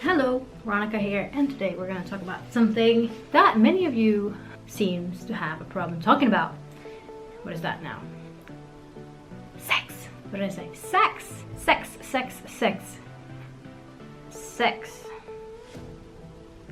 Hello, Veronica here, and today we're going to talk about something that many of you seems to have a problem talking about. What is that now? Sex. What did I say? Sex. Sex, sex, sex. Sex.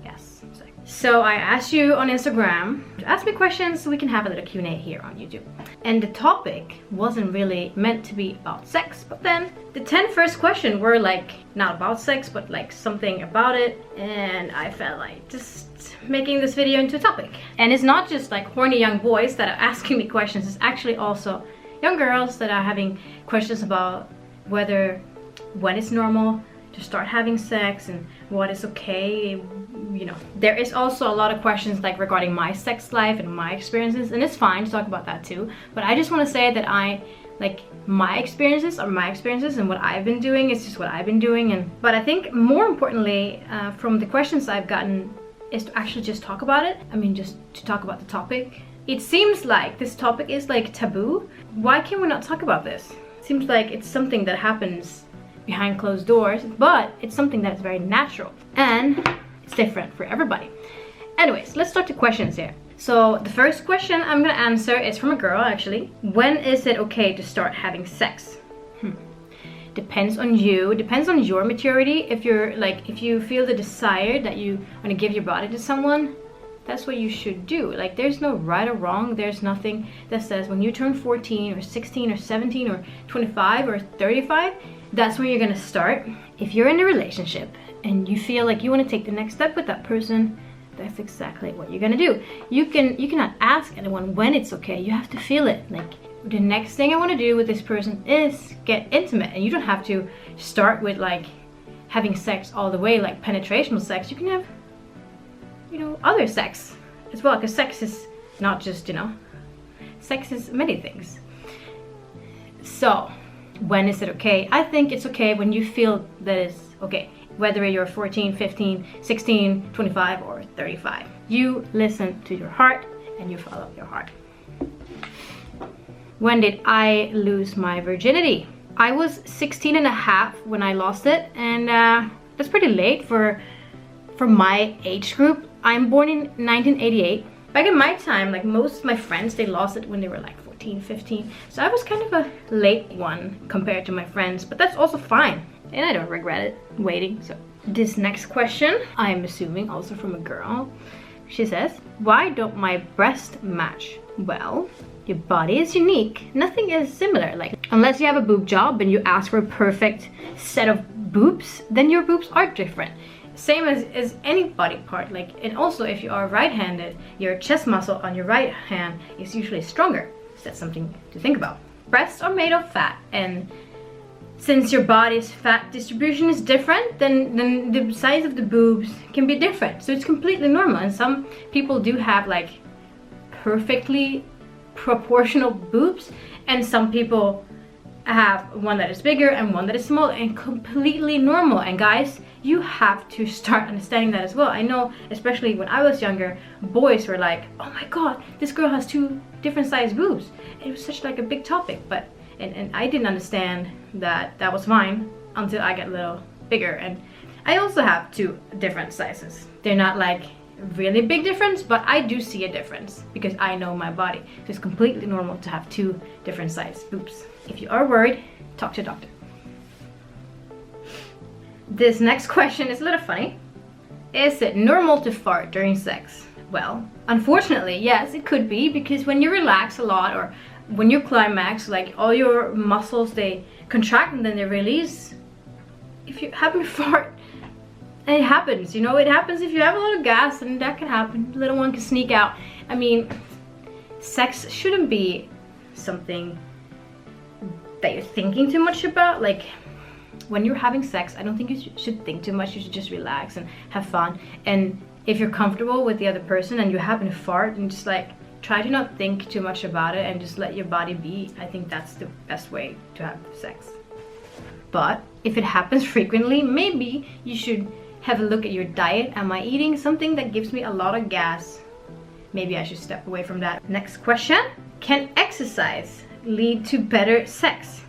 Yes, sex. So I asked you on Instagram to ask me questions so we can have a little Q&A here on YouTube. And the topic wasn't really meant to be about sex, but then the 10 first questions were like not about sex, but like something about it, and I felt like just making this video into a topic. And it's not just like horny young boys that are asking me questions, it's actually also young girls that are having questions about when it's normal to start having sex and what is okay. You know, there is also a lot of questions like regarding my sex life and my experiences, and it's fine to talk about that too, but I just want to say that my experiences are my experiences, and what I've been doing is just what I've been doing. But I think more importantly, from the questions I've gotten, is to actually just talk about it. I mean, just to talk about the topic. It seems like this topic is like taboo. Why can we not talk about this? It seems like it's something that happens behind closed doors, but it's something that's very natural and it's different for everybody. Anyways, let's start the questions here. So the first question I'm gonna answer is from a girl actually. When is it okay to start having sex? Depends on you, depends on your maturity. If you feel the desire that you want to give your body to someone, that's what you should do. Like, there's no right or wrong. There's nothing that says when you turn 14 or 16 or 17 or 25 or 35, that's when you're gonna start. If you're in a relationship and you feel like you want to take the next step with that person, that's exactly what you're gonna do. You cannot ask anyone when it's okay. You have to feel it. Like, the next thing I want to do with this person is get intimate, and you don't have to start with like having sex all the way, like penetrational sex. You can have, you know, other sex as well, because sex is not just, you know, sex is many things. So when is it okay? I think it's okay when you feel that it's okay, whether you're 14, 15, 16, 25 or 35. You listen to your heart and you follow your heart. When did I lose my virginity? I was 16 and a half when I lost it, and that's pretty late for my age group. I'm born in 1988. Back in my time, like most of my friends, they lost it when they were like 14, 15. So I was kind of a late one compared to my friends, but that's also fine. And I don't regret it waiting. So this next question, I'm assuming also from a girl. She says, why don't my breasts match? Well, your body is unique. Nothing is similar. Like, unless you have a boob job and you ask for a perfect set of boobs, then your boobs are different. Same as any body part. Like, and also if you are right-handed, your chest muscle on your right hand is usually stronger. So that's something to think about. Breasts are made of fat, and since your body's fat distribution is different, then the size of the boobs can be different. So it's completely normal, and some people do have like perfectly proportional boobs, and some people have one that is bigger and one that is small, and completely normal. And guys, you have to start understanding that as well. I know, especially when I was younger, boys were like, oh my god, this girl has 2 different size boobs. It was such like a big topic, but and I didn't understand that that was fine until I got a little bigger. And I also have 2 different sizes. They're not like really big difference, but I do see a difference because I know my body. So it's completely normal to have 2 different size boobs. If you are worried, talk to a doctor. This next question is a little funny. Is it normal to fart during sex? Well, unfortunately, yes, it could be, because when you relax a lot or when you climax, like all your muscles, they contract and then they release. If you happen to fart, and it happens, you know, it happens if you have a lot of gas, and that can happen. The little one can sneak out. I mean, sex shouldn't be something that you're thinking too much about. Like, when you're having sex, I don't think you should think too much. You should just relax and have fun. And if you're comfortable with the other person and you happen to fart, and just like try to not think too much about it and just let your body be. I think that's the best way to have sex. But if it happens frequently, maybe you should have a look at your diet. Am I eating something that gives me a lot of gas? Maybe I should step away from that. Next question. Can exercise lead to better sex?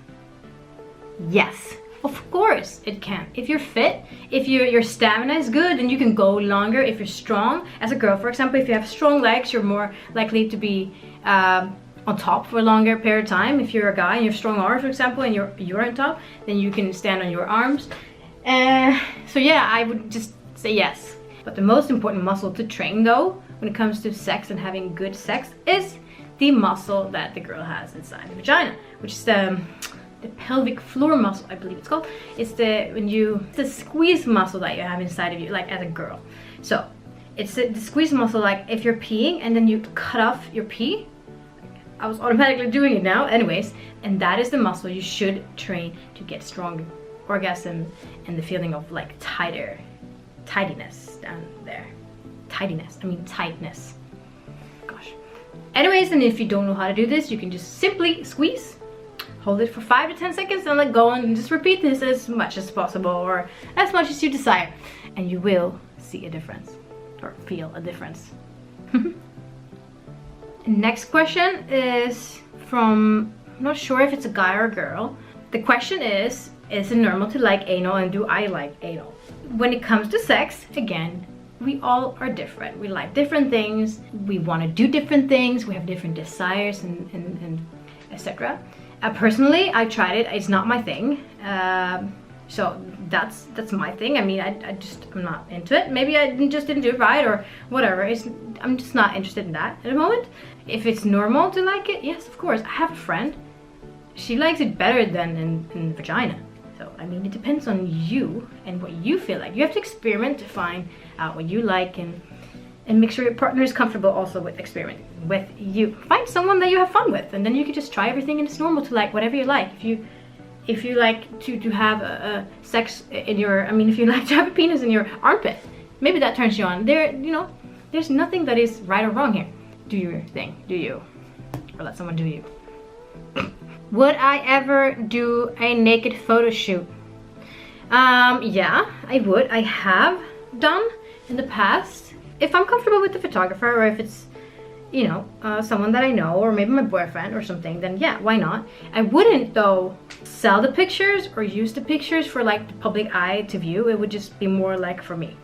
Yes. Of course it can. If you're fit, if your stamina is good, then you can go longer. If you're strong, as a girl for example, if you have strong legs, you're more likely to be on top for a longer period of time. If you're a guy and you have strong arms for example, and you're on top, then you can stand on your arms. So yeah, I would just say yes. But the most important muscle to train though, when it comes to sex and having good sex, is the muscle that the girl has inside the vagina, which is the pelvic floor muscle, I believe it's called. It's the squeeze muscle that you have inside of you, like as a girl. So it's the squeeze muscle, like if you're peeing and then you cut off your pee. I was automatically doing it now anyways, and that is the muscle you should train to get stronger orgasm and the feeling of like tidiness down there. Tightness. Gosh. Anyways, and if you don't know how to do this, you can just simply squeeze, hold it for 5 to 10 seconds and let go, and just repeat this as much as possible or as much as you desire, and you will see a difference or feel a difference. Next question is from, I'm not sure if it's a guy or a girl. The question is it normal to like anal, and do I like anal? When it comes to sex, again, we all are different. We like different things, we want to do different things, we have different desires and etc. Personally, I tried it, it's not my thing. So that's my thing. I mean, I'm not into it. Maybe I just didn't do it right or whatever. I'm just not interested in that at the moment. If it's normal to like it, yes, of course. I have a friend, she likes it better than in the vagina. So I mean, it depends on you and what you feel like. You have to experiment to find out what you like, and make sure your partner is comfortable also with experimenting with you. Find someone that you have fun with, and then you can just try everything, and it's normal to like whatever you like. If you like to have a sex in your, I mean, if you like to have a penis in your armpit, maybe that turns you on. There's nothing that is right or wrong here. Do your thing, do you, or let someone do you. Would I ever do a naked photo shoot? Yeah, I would. I have done in the past. If I'm comfortable with the photographer, or if it's, you know, someone that I know, or maybe my boyfriend or something, then yeah, why not? I wouldn't though sell the pictures or use the pictures for like the public eye to view. It would just be more like for me.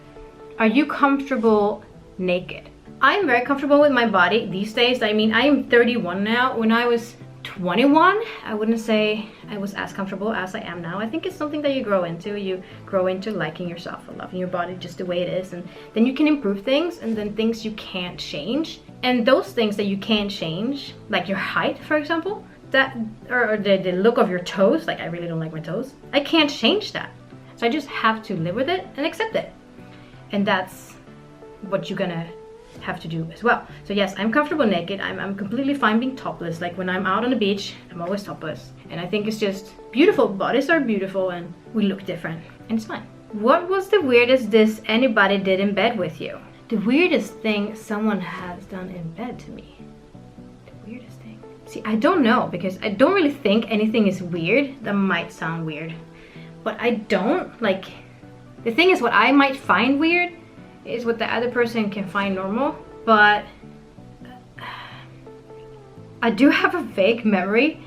Are you comfortable naked? I'm very comfortable with my body these days. I mean, I am 31 now. When I was 21, I wouldn't say I was as comfortable as I am now. I think it's something that you grow into. You grow into liking yourself and loving your body just the way it is, and then you can improve things, and then things you can't change. And those things that you can't change, like your height, for example, that or the look of your toes, like I really don't like my toes. I can't change that. So I just have to live with it and accept it. And that's what you're gonna have to do as well. So yes, I'm comfortable naked. I'm completely fine being topless. Like when I'm out on the beach, I'm always topless. And I think it's just beautiful. Bodies are beautiful and we look different, and it's fine. What was the weirdest this anybody did in bed with you? The weirdest thing someone has done in bed to me. The weirdest thing. See, I don't know, because I don't really think anything is weird. That might sound weird, but I don't. Like, the thing is, what I might find weird is what the other person can find normal. But I do have a vague memory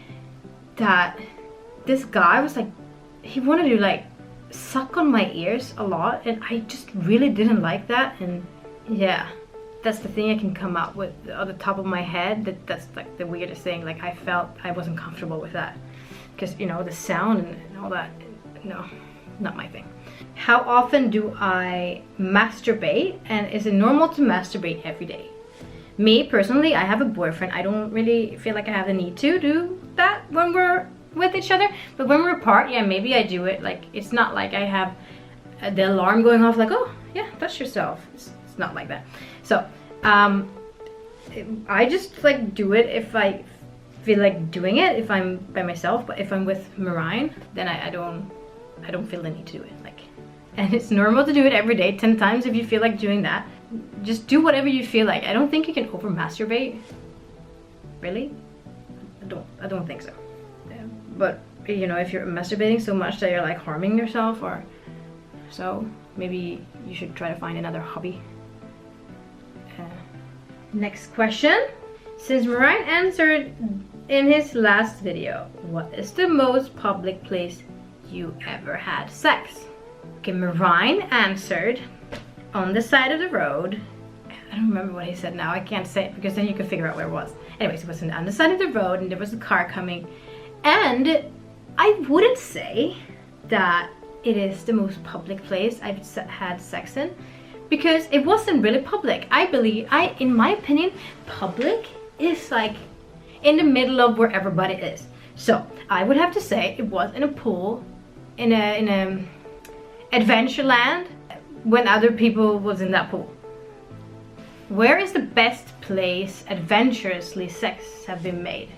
that this guy was like, he wanted to like suck on my ears a lot, and I just really didn't like that. And yeah, that's the thing I can come up with on the top of my head. That's like the weirdest thing. Like, I felt I wasn't comfortable with that, because, you know, the sound and all that. No, not my thing. How often do I masturbate, and is it normal to masturbate every day? Me personally, I have a boyfriend. I don't really feel like I have the need to do that when we're with each other, but when we're apart, yeah, maybe I do it. Like, it's not like I have the alarm going off like, oh yeah, touch yourself. It's not like that. So I just like do it if I feel like doing it, if I'm by myself. But if I'm with Merijn, then I don't feel the need to do it. Like, and it's normal to do it every day 10 times if you feel like doing that. Just do whatever you feel like. I don't think you can over masturbate. Really? I don't think so. But you know, if you're masturbating so much that you're like harming yourself or so, maybe you should try to find another hobby. Next question. Since Merijn answered in his last video, what is the most public place you ever had sex? Okay, Merijn answered on the side of the road. I don't remember what he said now. I can't say it because then you can figure out where it was. Anyways, it was on the side of the road and there was a car coming. And I wouldn't say that it is the most public place I've had sex in, because it wasn't really public. In my opinion, public is like in the middle of where everybody is. So I would have to say it was in a pool, in a Adventureland, when other people was in that pool. Where is the best place adventurously sex have been made?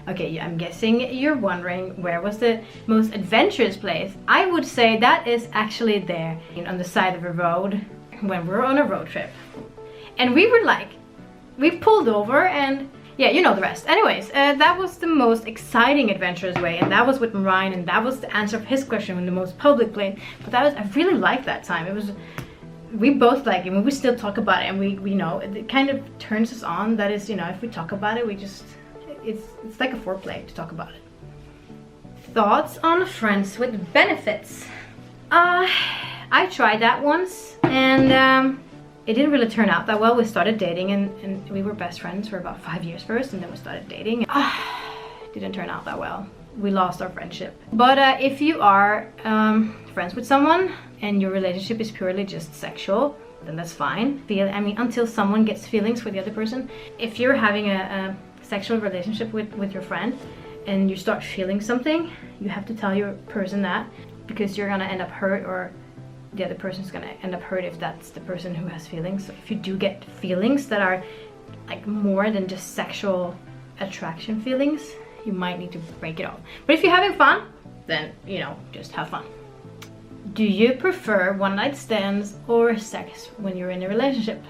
Okay, I'm guessing you're wondering where was the most adventurous place. I would say that is actually there on the side of a road when we were on a road trip. And we pulled over and yeah, you know the rest. Anyways, that was the most exciting adventurous way, and that was with Merijn, and that was the answer of his question in the most public place. But I really liked that time. We both like it, and we still talk about it, and we know it kind of turns us on. That is, if we talk about it, it's like a foreplay to talk about it. Thoughts on friends with benefits? I tried that once, and it didn't really turn out that well. We started dating and we were best friends for about 5 years first, and then we started dating. Didn't turn out that well. We lost our friendship. But if you are friends with someone and your relationship is purely just sexual, then that's fine. Until someone gets feelings for the other person. If you're having a sexual relationship with your friend and you start feeling something, you have to tell your person that, because you're gonna end up hurt, or the other person's gonna end up hurt if that's the person who has feelings. So if you do get feelings that are like more than just sexual attraction feelings, you might need to break it off. But if you're having fun, then just have fun. Do you prefer one-night stands or sex when you're in a relationship?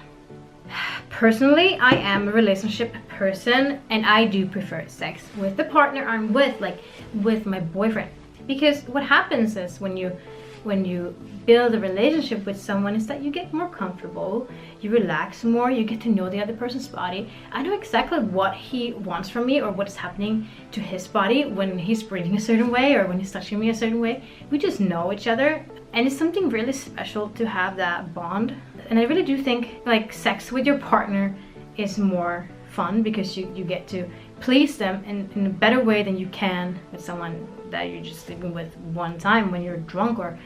Personally, I am a relationship person, and I do prefer sex with the partner I'm with, like with my boyfriend. Because what happens is when you build a relationship with someone is that you get more comfortable, you relax more, you get to know the other person's body. I know exactly what he wants from me or what's happening to his body when he's breathing a certain way or when he's touching me a certain way. We just know each other, and it's something really special to have that bond. And I really do think like sex with your partner is more fun because you get to please them in a better way than you can with someone that you're just sleeping with one time when you're drunk or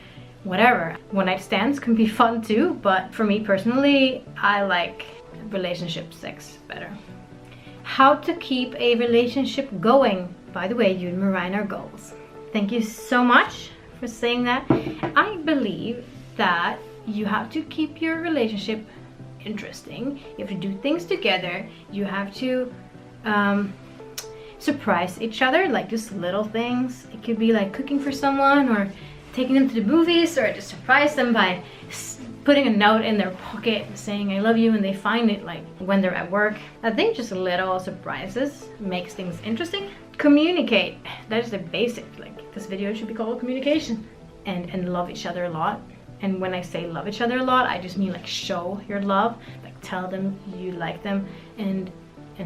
whatever. One-night stands can be fun too, but for me personally, I like relationship sex better. How to keep a relationship going? By the way, you and Merijn are goals. Thank you so much for saying that. I believe that you have to keep your relationship interesting. You have to do things together. You have to surprise each other, like just little things. It could be like cooking for someone or taking them to the movies, or just surprise them by putting a note in their pocket saying I love you, and they find it like when they're at work. I think just little surprises makes things interesting. Communicate. That is the basic. Like this video should be called communication. And love each other a lot. And when I say love each other a lot, I just mean like show your love, like tell them you like them, and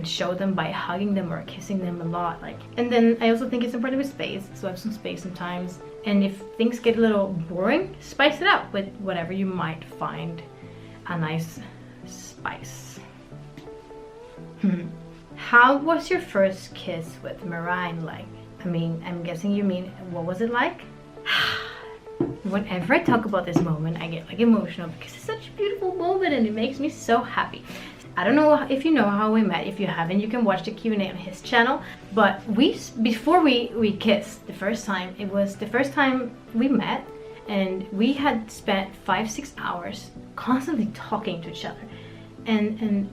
show them by hugging them or kissing them a lot. And then I also think it's important with space, so have some space sometimes. And if things get a little boring, spice it up with whatever you might find a nice spice. How was your first kiss with Merijn like? I'm guessing you mean what was it like? Whenever I talk about this moment, I get like emotional because it's such a beautiful moment and it makes me so happy. I don't know if you know how we met. If you haven't, you can watch the Q&A on his channel. But before we kissed the first time, it was the first time we met, and we had spent 5-6 hours constantly talking to each other. And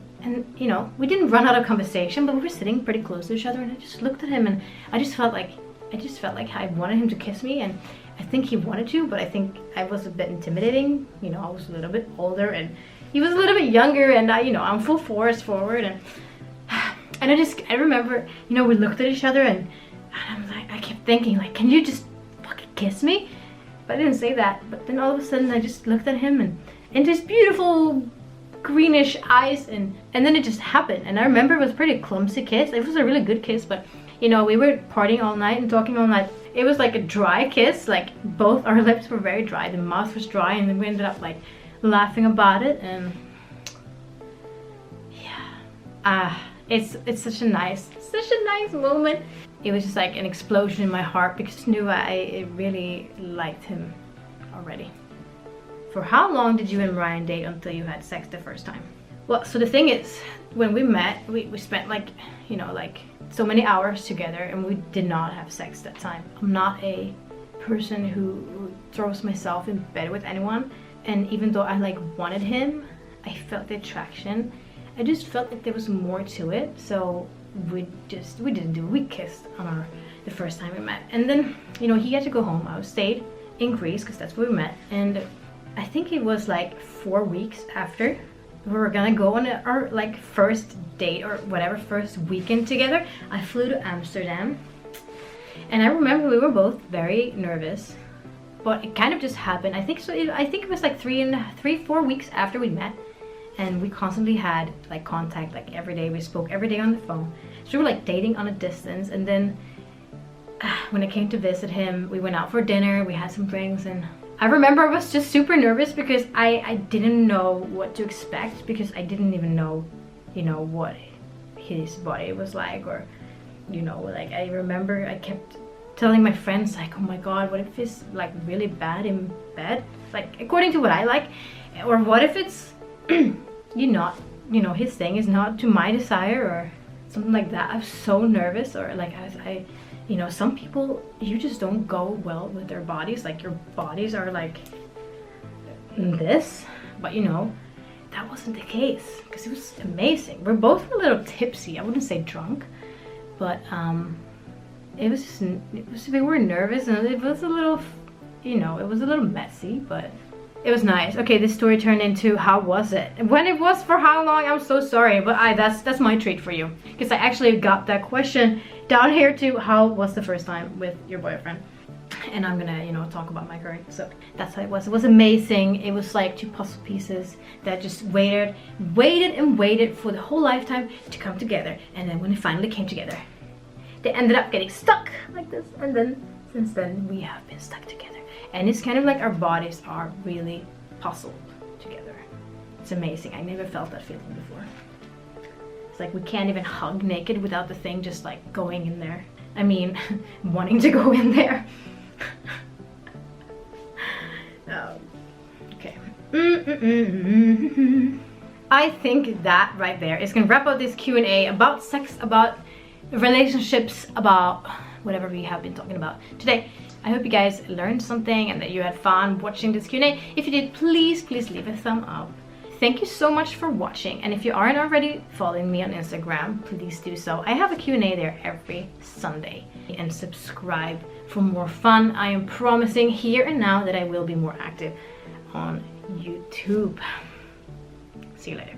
we didn't run out of conversation, but we were sitting pretty close to each other, and I just looked at him and I just felt like I wanted him to kiss me, and I think he wanted to, but I think I was a bit intimidating. I was a little bit older and he was a little bit younger, and I'm full force forward, and I remember, we looked at each other, and I'm like, I kept thinking like, can you just fucking kiss me? But I didn't say that. But then all of a sudden I just looked at him and this beautiful greenish eyes, and then it just happened. And I remember it was a pretty clumsy kiss. It was a really good kiss, but we were partying all night and talking all night, it was like a dry kiss, like both our lips were very dry, the mouth was dry, and then we ended up like laughing about it. And yeah, it's such a nice moment. It was just like an explosion in my heart because I knew I really liked him already. For how long did you and Merijn date until you had sex the first time? Well, so the thing is, when we met, we spent like, you know, like so many hours together, and we did not have sex that time. I'm not a person who throws myself in bed with anyone, and even though I like wanted him, I felt the attraction. I just felt like there was more to it, so we didn't do it. We kissed on the first time we met, and then, you know, he had to go home. I stayed in Greece because that's where we met, and I think it was like 4 weeks after we were gonna go on our like first date or whatever, first weekend together. I flew to Amsterdam, and I remember we were both very nervous, but it kind of just happened. I think so. I think it was like 4 weeks after we met, and we constantly had like contact, like every day. We spoke every day on the phone, so we were like dating on a distance. And then when I came to visit him, we went out for dinner, we had some drinks, and I remember I was just super nervous because I didn't know what to expect, because I didn't even know, you know, what his body was like, or, you know, like I remember I kept telling my friends like, oh my god, what if it's like really bad in bed, like according to what I like, or what if it's you know, his thing is not to my desire or something like that. I was so nervous, or like I you know, some people, you just don't go well with their bodies, like your bodies are like this, but you know, that wasn't the case because it was amazing. We're both a little tipsy, I wouldn't say drunk, but it was just, we were nervous, and it was a little, you know, it was a little messy, but it was nice. Okay, this story turned into how was it? When it was for how long, I'm so sorry, but that's my treat for you, because I actually got that question down here too. How was the first time with your boyfriend? And I'm gonna, you know, talk about my current. So that's how it was. It was amazing. It was like two puzzle pieces that just waited for the whole lifetime to come together. And then when it finally came together, they ended up getting stuck like this. And then since then we have been stuck together. And it's kind of like our bodies are really puzzled together. It's amazing. I never felt that feeling before. It's like we can't even hug naked without the thing just like going in there. I mean, wanting to go in there. Okay. I think that right there is gonna wrap up this Q&A about sex, about relationships, about whatever we have been talking about today. I hope you guys learned something and that you had fun watching this Q&A. If you did, please leave a thumb up. Thank you so much for watching, and if you aren't already following me on Instagram, please do so. I have a Q&A there every Sunday. And subscribe for more fun. I am promising here and now that I will be more active on YouTube. See you later.